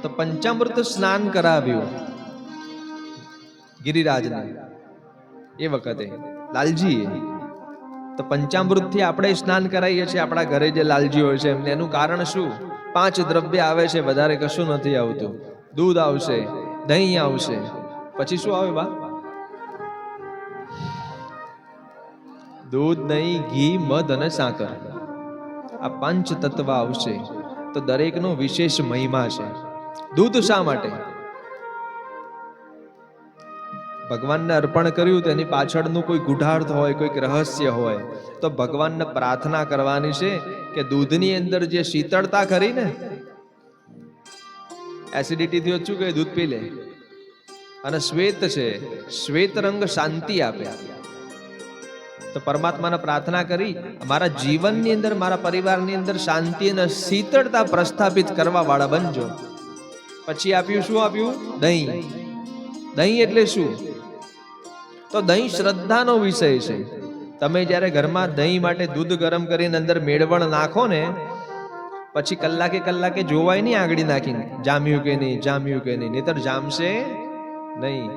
તો પંચામૃત સ્નાન કરાવ્યું ગિરિરાજને એ વખતે લાલજીએ. તો પંચામૃત થી આપણે સ્નાન કરાવીએ છીએ આપણા ઘરે જે લાલજી હોય છે એમને. એનું કારણ શું? 5 દ્રવ્ય આવે છે, વધારે કશું નથી આવતું. દૂધ આવશે, દહીં આવશે, પછી શું આવે બા? દૂધ, દહીં, ઘી, મધ અને સાકર. આ 5 તત્વ આવશે. તો દરેકનો વિશેષ મહિમા છે. દૂધ શા માટે? ભગવાનને અર્પણ કર્યું તો એની પાછળનું કોઈ ગૂઢાર્થ હોય, કોઈક રહસ્ય હોય. તો ભગવાનને પ્રાર્થના કરવાની છે કે દૂધની અંદર જે શીતળતા ખરી ને, એસિડિટી થી ઓછું કે દૂધ પી લે. અને શ્વેત છે, શ્વેત રંગ શાંતિ આપે. તો પરમાત્માને પ્રાર્થના કરી મારા જીવનની અંદર, મારા પરિવારની અંદર શાંતિ અને શીતળતા પ્રસ્થાપિત કરવા વાળા બનજો. પછી આપ્યું શું? આપ્યું દહીં. દહીં એટલે શું? તો દહીં શ્રદ્ધાનો વિષય છે. તમે જ્યારે ઘરમાં દહીં માટે દૂધ ગરમ કરીને અંદર મેળવણ નાખો ને, પછી કલાકે કલાકે જોવાય નહીં આંગળી નાખીને જામ્યું કે નહીં, જામ્યું કે નહીં, નહીતર જામશે નહીં.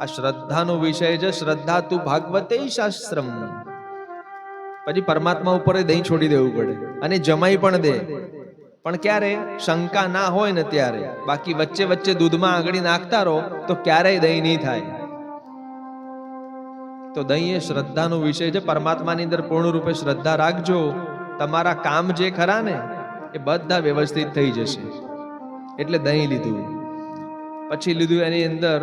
આ શ્રદ્ધાનો વિષય છે. શ્રદ્ધા તું ભાગવતે શાસ્ત્રમ. પછી પરમાત્મા ઉપર દહીં છોડી દેવું પડે અને જમાઈ પણ દે, પણ ક્યારે? શંકા ના હોય ને ત્યારે. બાકી વચ્ચે વચ્ચે દૂધમાં આંગળી નાખતા રહો તો ક્યારેય દહીં નહીં થાય. તો દહીં એ શ્રદ્ધાનો વિષય છે. પરમાત્માની અંદર પૂર્ણ રૂપે શ્રદ્ધા રાખજો, તમારા કામ જે ખરા ને એ બધા વ્યવસ્થિત થઈ જશે. એટલે દહીં લીધું. પછી લીધું એની અંદર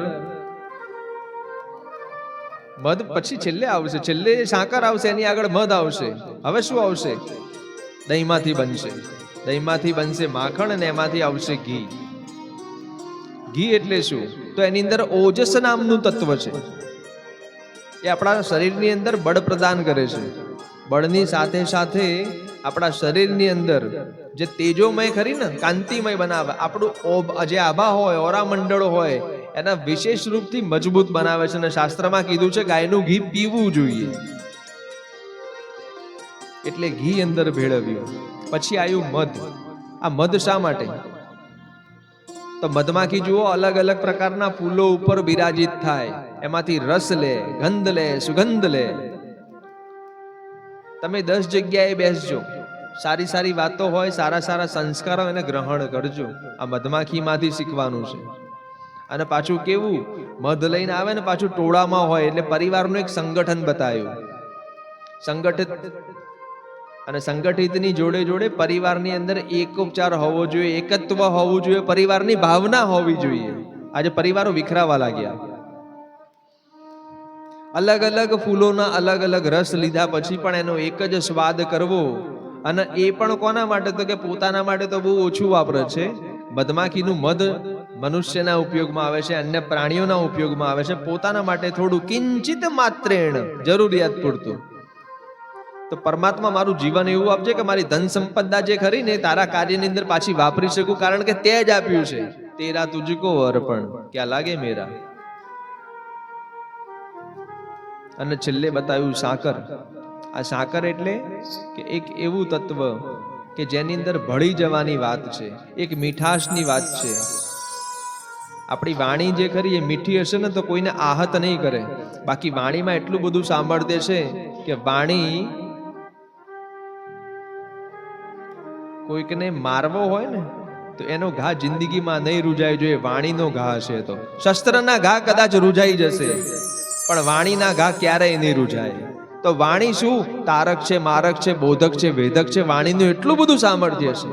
મધ. પછી છેલ્લે આવશે, છેલ્લે સાકર આવશે, એની આગળ મધ આવશે. હવે શું આવશે? દહીંમાંથી બનશે. દહીંમાંથી બનશે માખણ અને એમાંથી આવશે ઘી. ઘી એટલે શું? તો એની અંદર ઓજસ નામનું તત્વ છે. એ આપણા શરીરની અંદર બળ પ્રદાન કરે છે. બળની સાથે સાથે આપણા શરીરની અંદર જે તેજોમય ખરી ને, કાંતિમય બનાવે. આપણું જે આભા હોય, ઓરા મંડળ હોય, એના વિશેષ રૂપથી મજબૂત બનાવે છે. અને શાસ્ત્રમાં કીધું છે ગાયનું ઘી પીવું જોઈએ. એટલે ઘી અંદર ભેળવ્યું. પછી આવ્યું મધ. આ મધ શા માટે? તો મધમાખી જુઓ અલગ અલગ પ્રકારના ફૂલો ઉપર બિરાજિત થાય, એમાંથી રસ લે, ગંધ લે, સુગંધ લે. તમે 10 જગ્યાએ બેસજો, સારી સારી વાતો હોય, સારા સારા સંસ્કારો, એને ગ્રહણ કરજો. આ મધમાખીમાંથી શીખવાનું છે. અને પાછું કેવું? મધ લઈને આવે ને પાછું ટોળામાં હોય, એટલે પરિવારનું એક સંગઠન બતાવ્યું. સંગઠિત અને સંગઠિતની જોડે જોડે પરિવારની અંદર એકોપચાર હોવો જોઈએ, એકત્વ હોવું જોઈએ, પરિવારની ભાવના હોવી જોઈએ. આજે પરિવારો વિખરાવા લાગ્યા. અલગ અલગ ફૂલોના અલગ અલગ રસ લીધા પછી પણ એનો એક જ સ્વાદ કરવો. અને એ પણ કોના માટે? તો કે પોતાના માટે તો બહુ ઓછું વાપરે છે. મધમાખીનું મધ મનુષ્યના ઉપયોગમાં આવે છે, અન્ય પ્રાણીઓના ઉપયોગમાં આવે છે. પોતાના માટે થોડું કિંચિત માત્રેણ, જરૂરિયાત પૂરતું. તો પરમાત્મા મારું જીવન એવું આપજે કે મારી ધન સંપદા જે ખરી ને તારા કાર્યની અંદર પાછી વાપરી શકું, કારણ કે તે જ આપ્યું છે. તેરા તુજકો અર્પણ, ક્યાં લાગે મેરા. અને છેલ્લે બતાવ્યું સાકર. આ સાકર એટલે કે એક એવું તત્વ કે જેની અંદર ભળી જવાની વાત છે, એક મીઠાશની વાત છે. આપણી વાણી જે ખરી એ મીઠી હશે ને તો કોઈને આહત નહીં કરે. બાકી વાણીમાં એટલું બધું સાંભળે છે કે વાણી કોઈકને મારવો હોય ને તો એનો ઘા જિંદગીમાં નહીં રૂજાય જોઈએ. વાણીનો ઘા છે તો શસ્ત્રના ઘા કદાચ રૂજાઈ જશે, પણ વાણીના ઘા ક્યારેય નહીં રૂજાય. તો વાણી શું? તારક છે, મારક છે, બોધક છે, વેદક છે. વાણીનું એટલું બધું સામર્થ્ય છે.